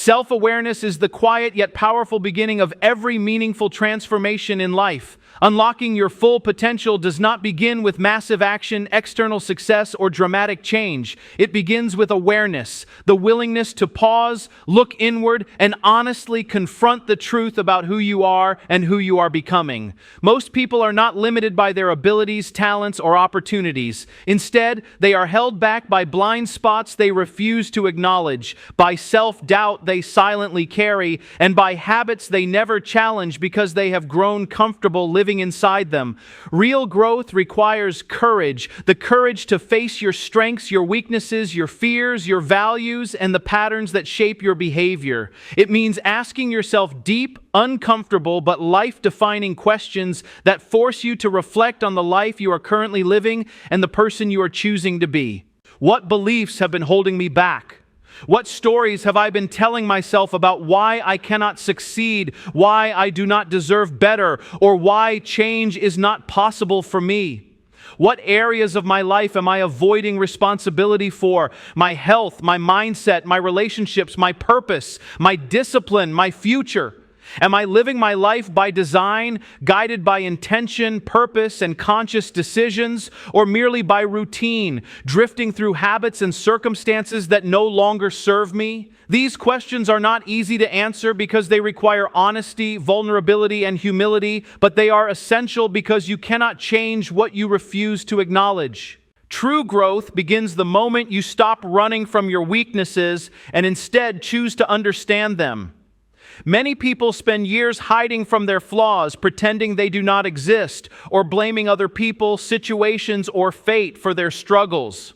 Self-awareness is the quiet yet powerful beginning of every meaningful transformation in life. Unlocking your full potential does not begin with massive action, external success, or dramatic change. It begins with awareness, the willingness to pause, look inward, and honestly confront the truth about who you are and who you are becoming. Most people are not limited by their abilities, talents, or opportunities. Instead, they are held back by blind spots they refuse to acknowledge, by self-doubt they silently carry, and by habits they never challenge because they have grown comfortable living inside them. Real growth requires courage, the courage to face your strengths, your weaknesses, your fears, your values, and the patterns that shape your behavior. It means asking yourself deep, uncomfortable, but life-defining questions that force you to reflect on the life you are currently living and the person you are choosing to be. What beliefs have been holding me back? What stories have I been telling myself about why I cannot succeed, why I do not deserve better, or why change is not possible for me? What areas of my life am I avoiding responsibility for? My health, my mindset, my relationships, my purpose, my discipline, my future? Am I living my life by design, guided by intention, purpose, and conscious decisions, or merely by routine, drifting through habits and circumstances that no longer serve me? These questions are not easy to answer because they require honesty, vulnerability, and humility, but they are essential because you cannot change what you refuse to acknowledge. True growth begins the moment you stop running from your weaknesses and instead choose to understand them. Many people spend years hiding from their flaws, pretending they do not exist, or blaming other people, situations, or fate for their struggles.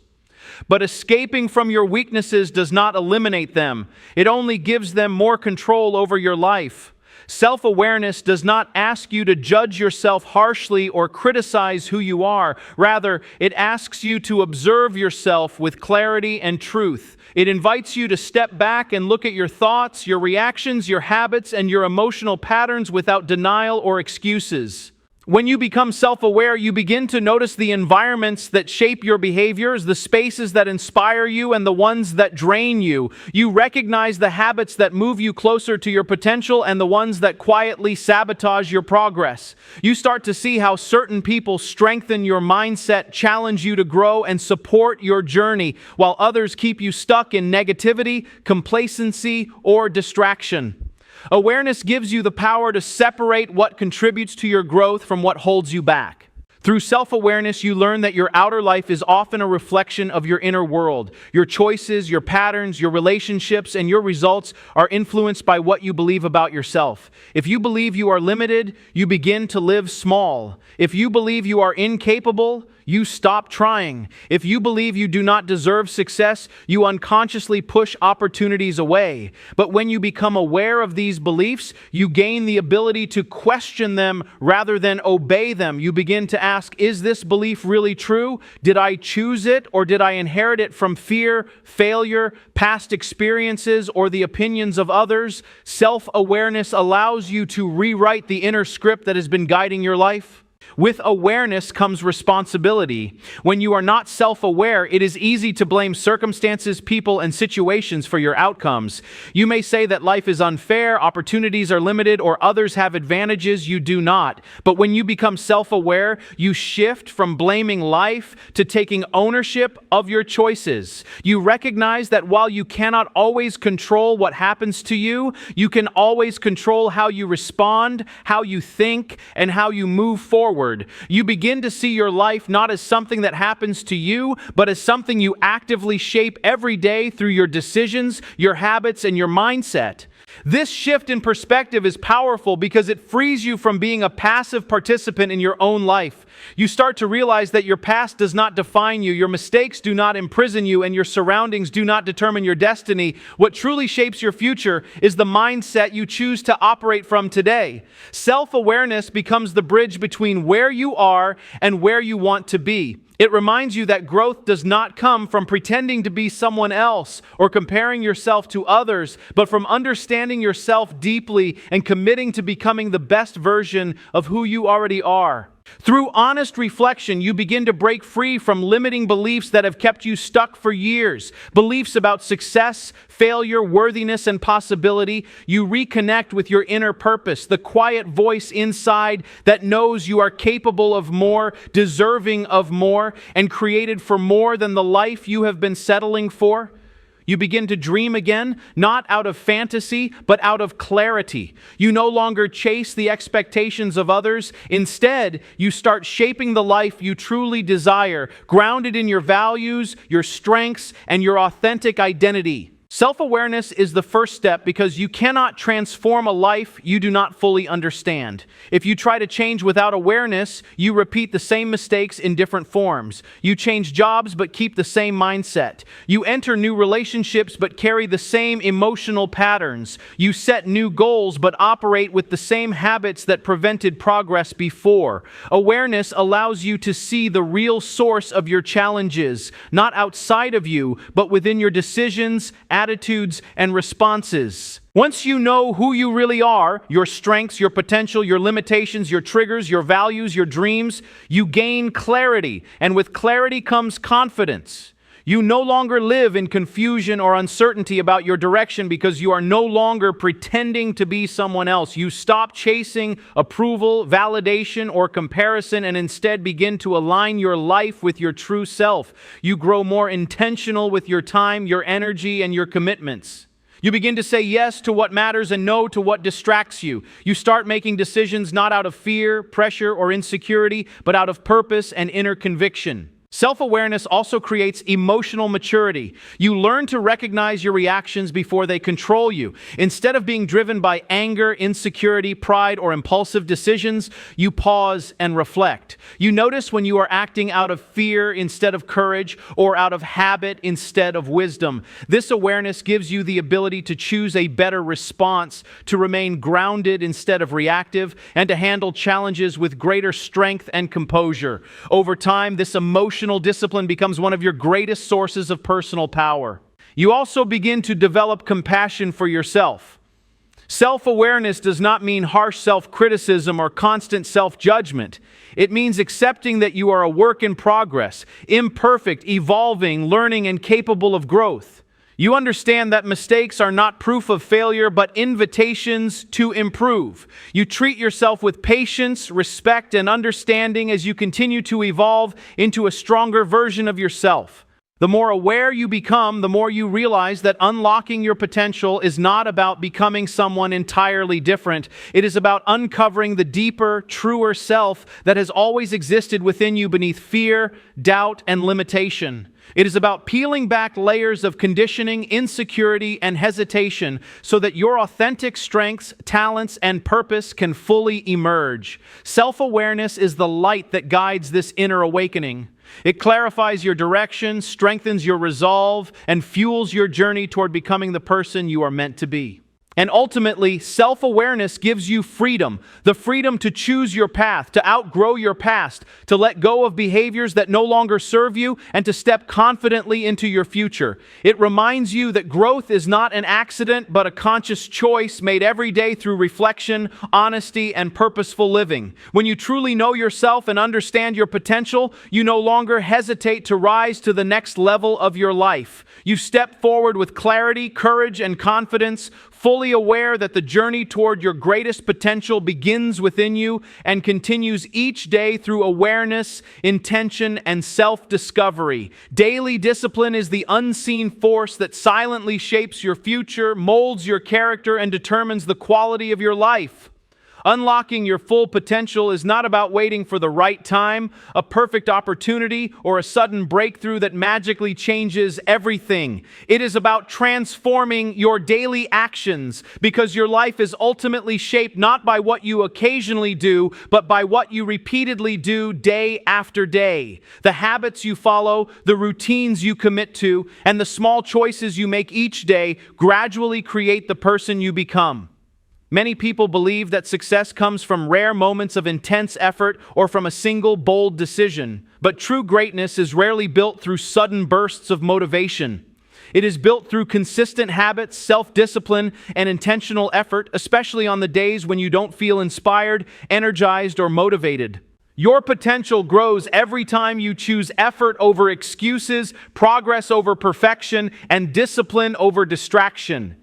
But escaping from your weaknesses does not eliminate them. It only gives them more control over your life. Self-awareness does not ask you to judge yourself harshly or criticize who you are. Rather, it asks you to observe yourself with clarity and truth. It invites you to step back and look at your thoughts, your reactions, your habits, and your emotional patterns without denial or excuses. When you become self-aware, you begin to notice the environments that shape your behaviors, the spaces that inspire you, and the ones that drain you. You recognize the habits that move you closer to your potential and the ones that quietly sabotage your progress. You start to see how certain people strengthen your mindset, challenge you to grow, and support your journey, while others keep you stuck in negativity, complacency, or distraction. Awareness gives you the power to separate what contributes to your growth from what holds you back. Through self-awareness, you learn that your outer life is often a reflection of your inner world. Your choices, your patterns, your relationships, and your results are influenced by what you believe about yourself. If you believe you are limited, you begin to live small. If you believe you are incapable, you stop trying. If you believe you do not deserve success, you unconsciously push opportunities away. But when you become aware of these beliefs, you gain the ability to question them rather than obey them. You begin to ask, is this belief really true? Did I choose it, or did I inherit it from fear, failure, past experiences, or the opinions of others? Self-awareness allows you to rewrite the inner script that has been guiding your life. With awareness comes responsibility. When you are not self-aware, it is easy to blame circumstances, people, and situations for your outcomes. You may say that life is unfair, opportunities are limited, or others have advantages you do not. But when you become self-aware, you shift from blaming life to taking ownership of your choices. You recognize that while you cannot always control what happens to you, you can always control how you respond, how you think, and how you move forward. You begin to see your life not as something that happens to you, but as something you actively shape every day through your decisions, your habits, and your mindset. This shift in perspective is powerful because it frees you from being a passive participant in your own life. You start to realize that your past does not define you, your mistakes do not imprison you, and your surroundings do not determine your destiny. What truly shapes your future is the mindset you choose to operate from today. Self-awareness becomes the bridge between where you are and where you want to be. It reminds you that growth does not come from pretending to be someone else or comparing yourself to others, but from understanding yourself deeply and committing to becoming the best version of who you already are. Through honest reflection, you begin to break free from limiting beliefs that have kept you stuck for years. Beliefs about success, failure, worthiness, and possibility. You reconnect with your inner purpose, the quiet voice inside that knows you are capable of more, deserving of more, and created for more than the life you have been settling for. You begin to dream again, not out of fantasy, but out of clarity. You no longer chase the expectations of others. Instead, you start shaping the life you truly desire, grounded in your values, your strengths, and your authentic identity. Self-awareness is the first step because you cannot transform a life you do not fully understand. If you try to change without awareness, you repeat the same mistakes in different forms. You change jobs but keep the same mindset. You enter new relationships but carry the same emotional patterns. You set new goals but operate with the same habits that prevented progress before. Awareness allows you to see the real source of your challenges, not outside of you, but within your decisions, attitudes, and responses. Once you know who you really are, your strengths, your potential, your limitations, your triggers, your values, your dreams, you gain clarity, and with clarity comes confidence. You no longer live in confusion or uncertainty about your direction because you are no longer pretending to be someone else. You stop chasing approval, validation, or comparison and instead begin to align your life with your true self. You grow more intentional with your time, your energy, and your commitments. You begin to say yes to what matters and no to what distracts you. You start making decisions not out of fear, pressure, or insecurity, but out of purpose and inner conviction. Self-awareness also creates emotional maturity. You learn to recognize your reactions before they control you. Instead of being driven by anger, insecurity, pride, or impulsive decisions, you pause and reflect. You notice when you are acting out of fear instead of courage, or out of habit instead of wisdom. This awareness gives you the ability to choose a better response, to remain grounded instead of reactive, and to handle challenges with greater strength and composure. Over time, this emotional discipline becomes one of your greatest sources of personal power. You also begin to develop compassion for yourself. Self-awareness does not mean harsh self-criticism or constant self-judgment. It means accepting that you are a work in progress, imperfect, evolving, learning, and capable of growth. You understand that mistakes are not proof of failure, but invitations to improve. You treat yourself with patience, respect, and understanding as you continue to evolve into a stronger version of yourself. The more aware you become, the more you realize that unlocking your potential is not about becoming someone entirely different. It is about uncovering the deeper, truer self that has always existed within you beneath fear, doubt, and limitation. It is about peeling back layers of conditioning, insecurity, and hesitation so that your authentic strengths, talents, and purpose can fully emerge. Self-awareness is the light that guides this inner awakening. It clarifies your direction, strengthens your resolve, and fuels your journey toward becoming the person you are meant to be. And ultimately, self-awareness gives you freedom, the freedom to choose your path, to outgrow your past, to let go of behaviors that no longer serve you, and to step confidently into your future. It reminds you that growth is not an accident, but a conscious choice made every day through reflection, honesty, and purposeful living. When you truly know yourself and understand your potential, you no longer hesitate to rise to the next level of your life. You step forward with clarity, courage, and confidence, fully aware that the journey toward your greatest potential begins within you and continues each day through awareness, intention, and self-discovery. Daily discipline is the unseen force that silently shapes your future, molds your character, and determines the quality of your life. Unlocking your full potential is not about waiting for the right time, a perfect opportunity, or a sudden breakthrough that magically changes everything. It is about transforming your daily actions, because your life is ultimately shaped not by what you occasionally do, but by what you repeatedly do day after day. The habits you follow, the routines you commit to, and the small choices you make each day gradually create the person you become. Many people believe that success comes from rare moments of intense effort or from a single bold decision. But true greatness is rarely built through sudden bursts of motivation. It is built through consistent habits, self-discipline, and intentional effort, especially on the days when you don't feel inspired, energized, or motivated. Your potential grows every time you choose effort over excuses, progress over perfection, and discipline over distraction.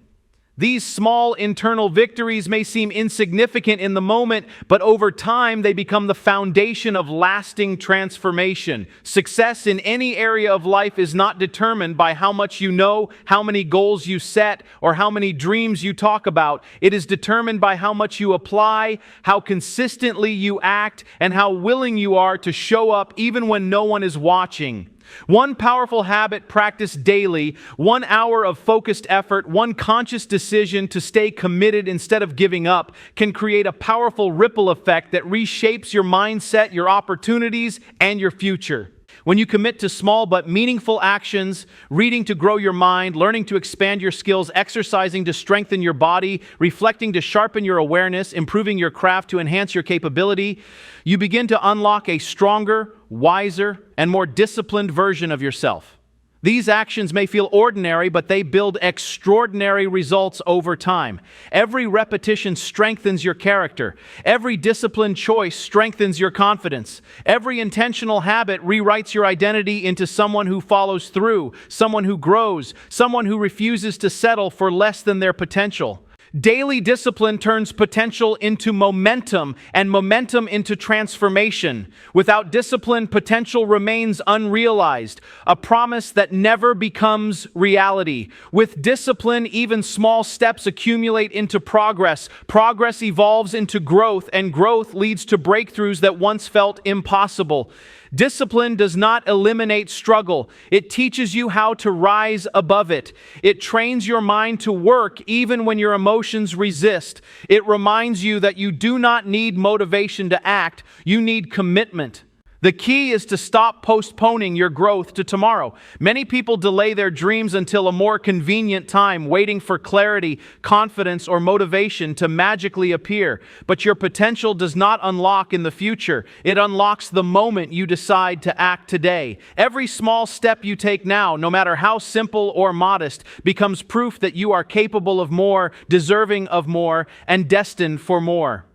These small internal victories may seem insignificant in the moment, but over time they become the foundation of lasting transformation. Success in any area of life is not determined by how much you know, how many goals you set, or how many dreams you talk about. It is determined by how much you apply, how consistently you act, and how willing you are to show up even when no one is watching. One powerful habit practiced daily, 1 hour of focused effort, one conscious decision to stay committed instead of giving up, can create a powerful ripple effect that reshapes your mindset, your opportunities, and your future. When you commit to small but meaningful actions, reading to grow your mind, learning to expand your skills, exercising to strengthen your body, reflecting to sharpen your awareness, improving your craft to enhance your capability, you begin to unlock a stronger, wiser, and more disciplined version of yourself. These actions may feel ordinary, but they build extraordinary results over time. Every repetition strengthens your character. Every disciplined choice strengthens your confidence. Every intentional habit rewrites your identity into someone who follows through, someone who grows, someone who refuses to settle for less than their potential. Daily discipline turns potential into momentum and momentum into transformation. Without discipline, potential remains unrealized, a promise that never becomes reality. With discipline, even small steps accumulate into progress. Progress evolves into growth, and growth leads to breakthroughs that once felt impossible. Discipline does not eliminate struggle. It teaches you how to rise above it. It trains your mind to work even when your emotions resist. It reminds you that you do not need motivation to act. You need commitment. The key is to stop postponing your growth to tomorrow. Many people delay their dreams until a more convenient time, waiting for clarity, confidence, or motivation to magically appear. But your potential does not unlock in the future. It unlocks the moment you decide to act today. Every small step you take now, no matter how simple or modest, becomes proof that you are capable of more, deserving of more, and destined for more.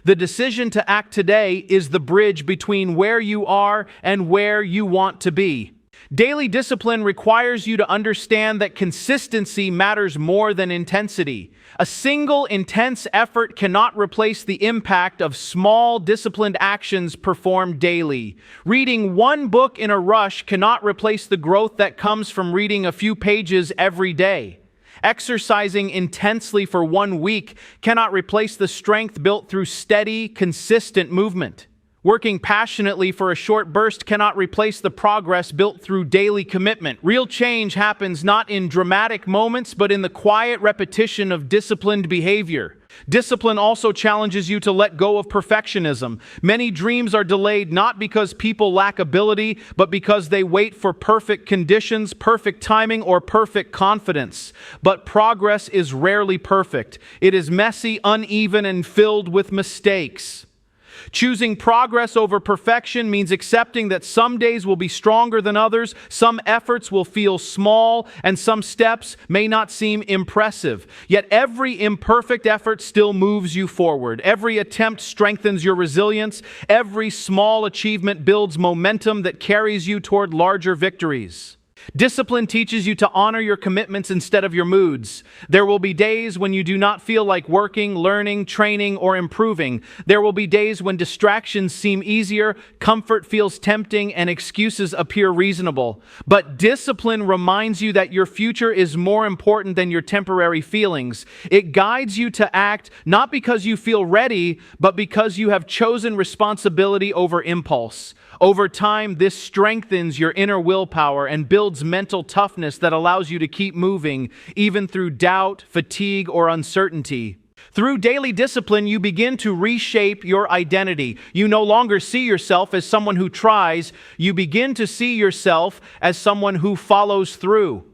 The decision to act today is the bridge between where you are and where you want to be. Daily discipline requires you to understand that consistency matters more than intensity. A single intense effort cannot replace the impact of small disciplined actions performed daily. Reading one book in a rush cannot replace the growth that comes from reading a few pages every day. Exercising intensely for 1 week cannot replace the strength built through steady, consistent movement. Working passionately for a short burst cannot replace the progress built through daily commitment. Real change happens not in dramatic moments, but in the quiet repetition of disciplined behavior. Discipline also challenges you to let go of perfectionism. Many dreams are delayed not because people lack ability, but because they wait for perfect conditions, perfect timing, or perfect confidence. But progress is rarely perfect. It is messy, uneven, and filled with mistakes. Choosing progress over perfection means accepting that some days will be stronger than others, some efforts will feel small, and some steps may not seem impressive. Yet every imperfect effort still moves you forward. Every attempt strengthens your resilience. Every small achievement builds momentum that carries you toward larger victories. Discipline teaches you to honor your commitments instead of your moods. There will be days when you do not feel like working, learning, training, or improving. There will be days when distractions seem easier, comfort feels tempting, and excuses appear reasonable. But discipline reminds you that your future is more important than your temporary feelings. It guides you to act not because you feel ready, but because you have chosen responsibility over impulse. Over time, this strengthens your inner willpower and builds mental toughness that allows you to keep moving, even through doubt, fatigue, or uncertainty. Through daily discipline, you begin to reshape your identity. You no longer see yourself as someone who tries. You begin to see yourself as someone who follows through.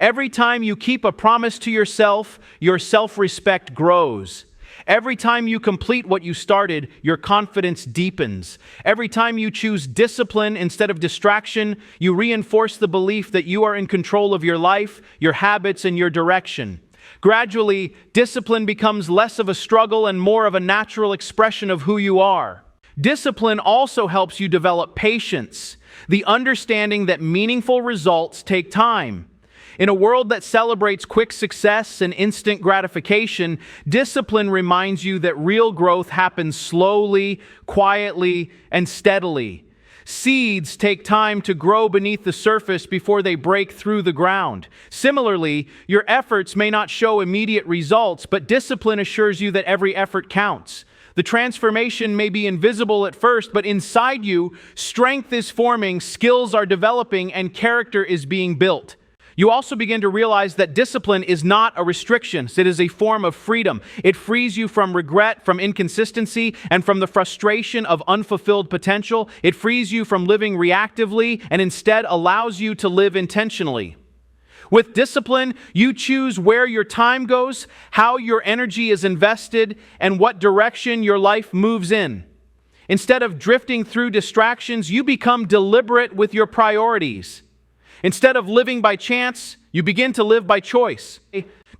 Every time you keep a promise to yourself, your self-respect grows. Every time you complete what you started, your confidence deepens. Every time you choose discipline instead of distraction, you reinforce the belief that you are in control of your life, your habits, and your direction. Gradually, discipline becomes less of a struggle and more of a natural expression of who you are. Discipline also helps you develop patience, the understanding that meaningful results take time. In a world that celebrates quick success and instant gratification, discipline reminds you that real growth happens slowly, quietly, and steadily. Seeds take time to grow beneath the surface before they break through the ground. Similarly, your efforts may not show immediate results, but discipline assures you that every effort counts. The transformation may be invisible at first, but inside you, strength is forming, skills are developing, and character is being built. You also begin to realize that discipline is not a restriction. It is a form of freedom. It frees you from regret, from inconsistency, and from the frustration of unfulfilled potential. It frees you from living reactively and instead allows you to live intentionally. With discipline, you choose where your time goes, how your energy is invested, and what direction your life moves in. Instead of drifting through distractions, you become deliberate with your priorities. Instead of living by chance, you begin to live by choice.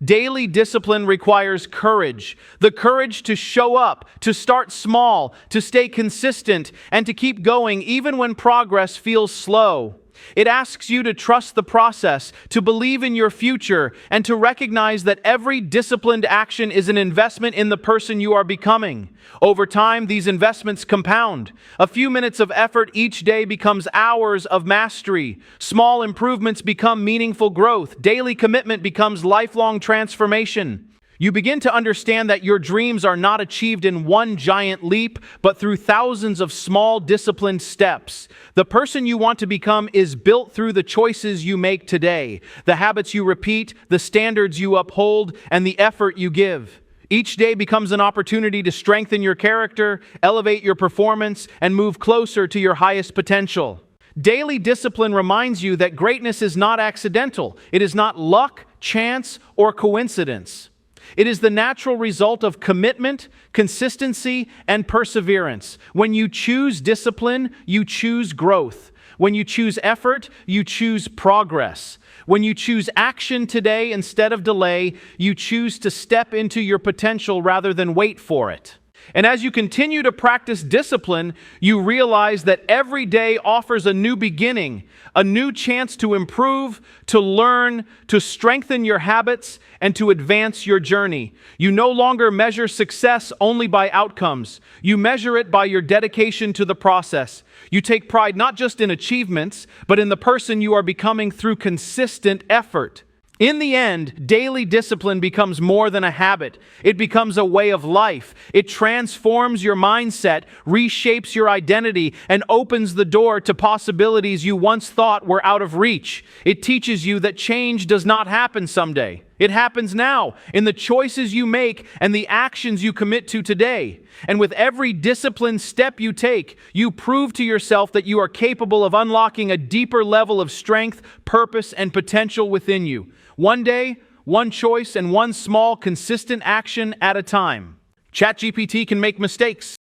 Daily discipline requires courage. The courage to show up, to start small, to stay consistent, and to keep going even when progress feels slow. It asks you to trust the process, to believe in your future, and to recognize that every disciplined action is an investment in the person you are becoming. Over time, these investments compound. A few minutes of effort each day becomes hours of mastery. Small improvements become meaningful growth. Daily commitment becomes lifelong transformation. You begin to understand that your dreams are not achieved in one giant leap, but through thousands of small, disciplined steps. The person you want to become is built through the choices you make today, the habits you repeat, the standards you uphold, and the effort you give. Each day becomes an opportunity to strengthen your character, elevate your performance, and move closer to your highest potential. Daily discipline reminds you that greatness is not accidental. It is not luck, chance, or coincidence. It is the natural result of commitment, consistency, and perseverance. When you choose discipline, you choose growth. When you choose effort, you choose progress. When you choose action today instead of delay, you choose to step into your potential rather than wait for it. And as you continue to practice discipline, you realize that every day offers a new beginning, a new chance to improve, to learn, to strengthen your habits, and to advance your journey. You no longer measure success only by outcomes. You measure it by your dedication to the process. You take pride not just in achievements, but in the person you are becoming through consistent effort. In the end, daily discipline becomes more than a habit. It becomes a way of life. It transforms your mindset, reshapes your identity, and opens the door to possibilities you once thought were out of reach. It teaches you that change does not happen someday. It happens now, in the choices you make and the actions you commit to today. And with every disciplined step you take, you prove to yourself that you are capable of unlocking a deeper level of strength, purpose, and potential within you. One day, one choice, and one small, consistent action at a time. ChatGPT can make mistakes.